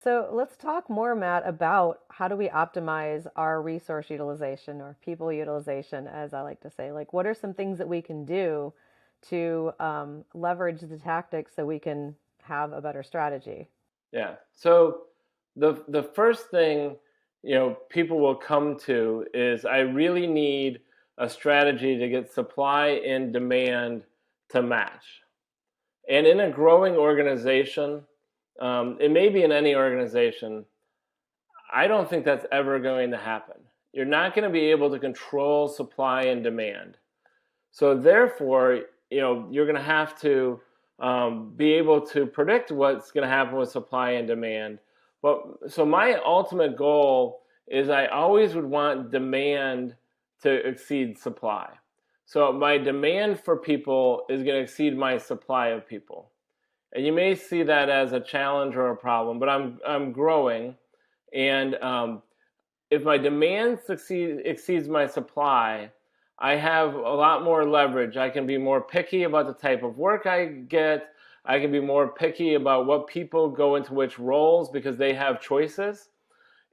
So let's talk more, Matt, about how do we optimize our resource utilization or people utilization, as I like to say. Like, what are some things that we can do to leverage the tactics so we can have a better strategy? Yeah. So the first thing, people will come to is I really need a strategy to get supply and demand to match. And in a growing organization, it may be in any organization, I don't think that's ever going to happen. You're not going to be able to control supply and demand. So therefore, you're going to have to be able to predict what's going to happen with supply and demand. But so my ultimate goal is I always would want demand to exceed supply. So my demand for people is going to exceed my supply of people. And you may see that as a challenge or a problem, but I'm growing, and if my demand exceeds my supply, I have a lot more leverage. I can be more picky about the type of work I get. I can be more picky about what people go into which roles because they have choices.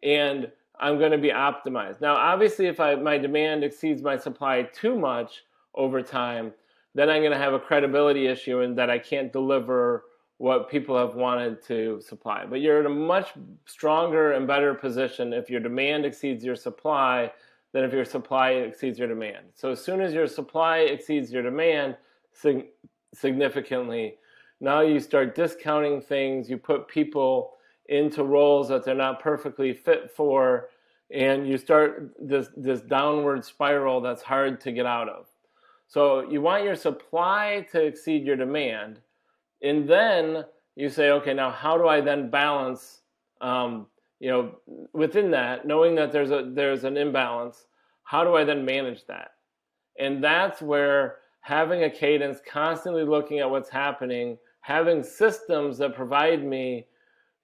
And I'm going to be optimized. Now, obviously, if my demand exceeds my supply too much over time, then I'm going to have a credibility issue and that I can't deliver what people have wanted to supply. But you're in a much stronger and better position if your demand exceeds your supply than if your supply exceeds your demand. So as soon as your supply exceeds your demand significantly, now you start discounting things, you put people into roles that they're not perfectly fit for, and you start this downward spiral that's hard to get out of. So you want your supply to exceed your demand, and then you say, okay, now how do I then balance, within that, knowing that there's an imbalance, how do I then manage that? And that's where having a cadence, constantly looking at what's happening, having systems that provide me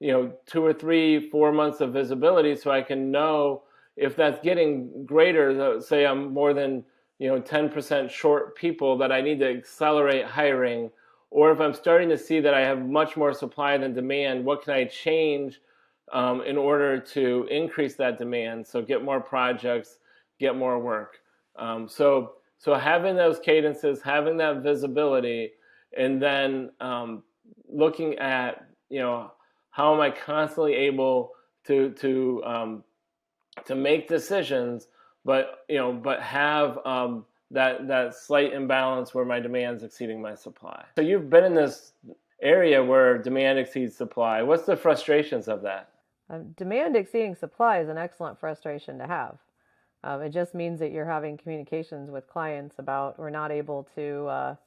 2 or 3, 4 months of visibility so I can know if that's getting greater, say I'm more than 10% short people that I need to accelerate hiring, or if I'm starting to see that I have much more supply than demand, what can I change in order to increase that demand, so get more projects, get more work. So having those cadences, having that visibility, and then looking at how am I constantly able to make decisions, but have that slight imbalance where my demand's exceeding my supply. So you've been in this area where demand exceeds supply. What's the frustrations of that? Demand exceeding supply is an excellent frustration to have. It just means that you're having communications with clients about we're not able to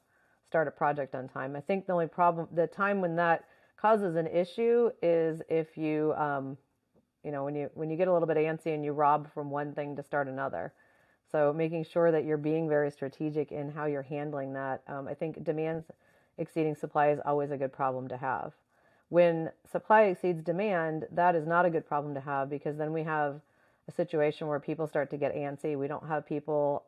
start a project on time. I think the only problem, the time when that causes an issue is if you, when you get a little bit antsy and you rob from one thing to start another. So making sure that you're being very strategic in how you're handling that. I think demand exceeding supply is always a good problem to have. When supply exceeds demand, that is not a good problem to have because then we have a situation where people start to get antsy. We don't have people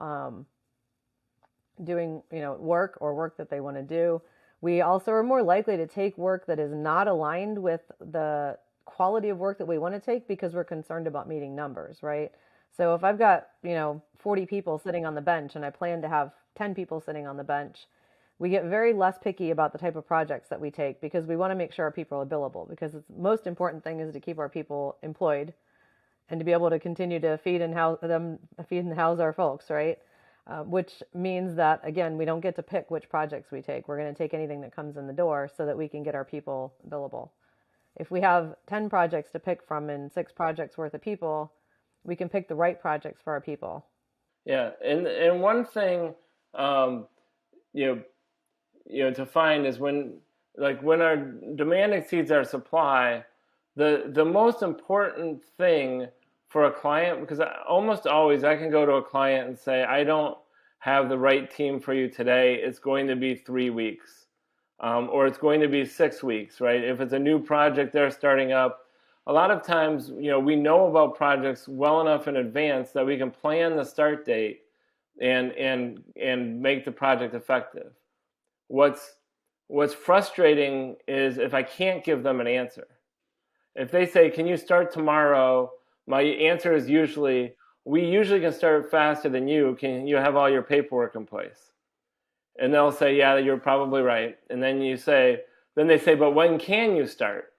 doing work that they want to do. We also are more likely to take work that is not aligned with the quality of work that we want to take because we're concerned about meeting numbers, right? So if I've got 40 people sitting on the bench and I plan to have 10 people sitting on the bench, we get very less picky about the type of projects that we take because we want to make sure our people are billable, because the most important thing is to keep our people employed and to be able to continue to feed and house our folks, right? Which means that, again, we don't get to pick which projects we take. We're going to take anything that comes in the door so that we can get our people billable. If we have 10 projects to pick from and 6 projects worth of people, we can pick the right projects for our people. Yeah, and one thing you to find is when our demand exceeds our supply, the most important thing for a client, because almost always I can go to a client and say, I don't have the right team for you today. It's going to be 3 weeks, or it's going to be 6 weeks, right? If it's a new project they're starting up, a lot of times, we know about projects well enough in advance that we can plan the start date and make the project effective. What's frustrating is if I can't give them an answer. If they say, can you start tomorrow? My answer is usually, we usually can start faster than you. Can you have all your paperwork in place? And they'll say, yeah, you're probably right. And then they say, but when can you start?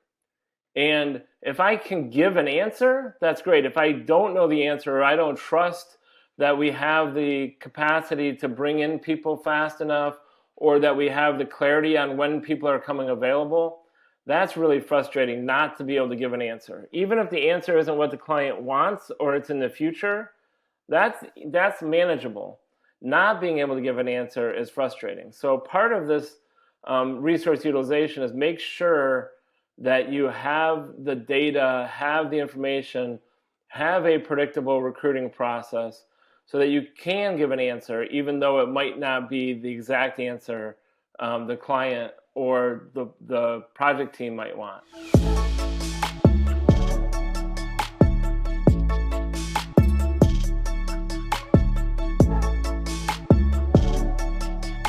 And if I can give an answer, that's great. If I don't know the answer, or I don't trust that we have the capacity to bring in people fast enough, or that we have the clarity on when people are coming available, that's really frustrating not to be able to give an answer. Even if the answer isn't what the client wants or it's in the future, that's manageable. Not being able to give an answer is frustrating. So part of this resource utilization is make sure that you have the data, have the information, have a predictable recruiting process so that you can give an answer, even though it might not be the exact answer the client or the project team might want.